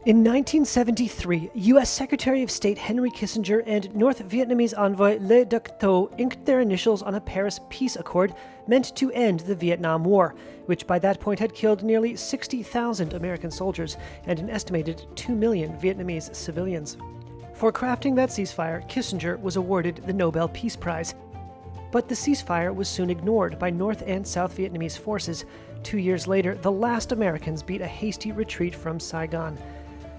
In 1973, U.S. Secretary of State Henry Kissinger and North Vietnamese envoy Le Duc Tho inked their initials on a Paris peace accord meant to end the Vietnam War, which by that point had killed nearly 60,000 American soldiers and an estimated 2 million Vietnamese civilians. For crafting that ceasefire, Kissinger was awarded the Nobel Peace Prize. But the ceasefire was soon ignored by North and South Vietnamese forces. 2 years later, the last Americans beat a hasty retreat from Saigon.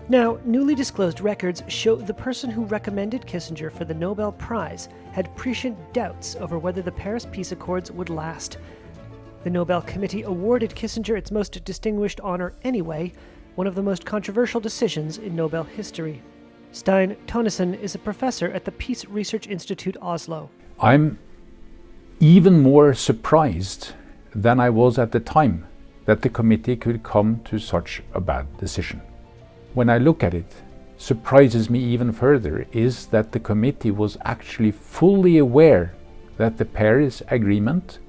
Now, newly disclosed records show the person who recommended Kissinger for the Nobel Prize had prescient doubts over whether the Paris Peace Accords would last. The Nobel Committee awarded Kissinger its most distinguished honor anyway, one of the most controversial decisions in Nobel history. Stein Tønnesen is a professor at the Peace Research Institute Oslo. I'm even more surprised than I was at the time that the committee could come to such a bad decision. When I look at it, surprises me even further is that the committee was actually fully aware that the Paris Agreement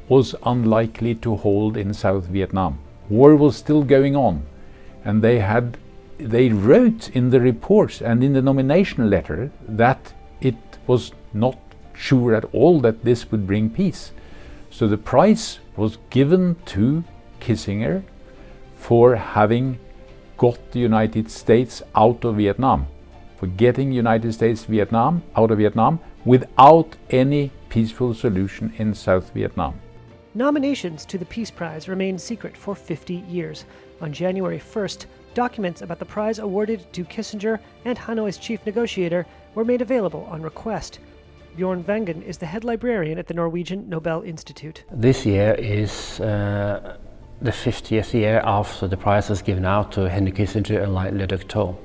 was unlikely to hold in South Vietnam. War was still going on, and they wrote in the reports and in the nomination letter that it was not sure at all that this would bring peace. So the prize was given to Kissinger for having got the United States out of Vietnam, for getting United States out of Vietnam without any peaceful solution in South Vietnam. Nominations to the Peace Prize remained secret for 50 years. On January 1st, documents about the prize awarded to Kissinger and Hanoi's chief negotiator were made available on request. Bjørn Vangen is the head librarian at the Norwegian Nobel Institute. This year is the 50th year after the prize was given out to Henry Kissinger and Le Duc Tho.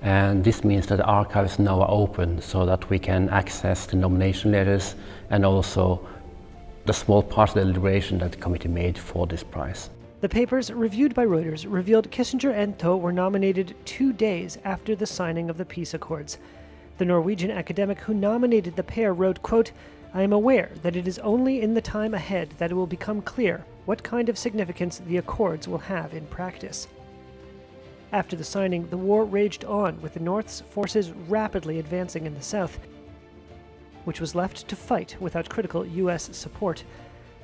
And this means that the archives now are open so that we can access the nomination letters and also the small part of the deliberation that the committee made for this prize. The papers reviewed by Reuters revealed Kissinger and Tho were nominated 2 days after the signing of the peace accords. The Norwegian academic who nominated the pair wrote, quote, "I am aware that it is only in the time ahead that it will become clear what kind of significance the accords will have in practice." After the signing, the war raged on, with the North's forces rapidly advancing in the South, which was left to fight without critical U.S. support.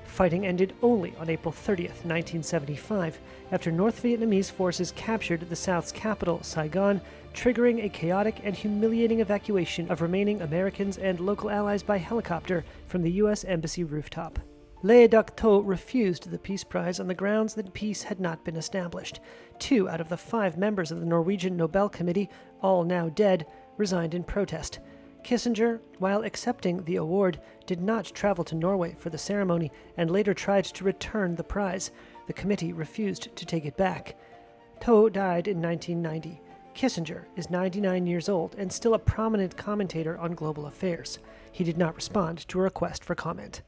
Fighting ended only on April 30th, 1975, after North Vietnamese forces captured the South's capital, Saigon, triggering a chaotic and humiliating evacuation of remaining Americans and local allies by helicopter from the U.S. Embassy rooftop. Le Duc Tho refused the Peace Prize on the grounds that peace had not been established. 2 out of the 5 members of the Norwegian Nobel Committee, all now dead, resigned in protest. Kissinger, while accepting the award, did not travel to Norway for the ceremony and later tried to return the prize. The committee refused to take it back. Tho died in 1990. Kissinger is 99 years old and still a prominent commentator on global affairs. He did not respond to a request for comment.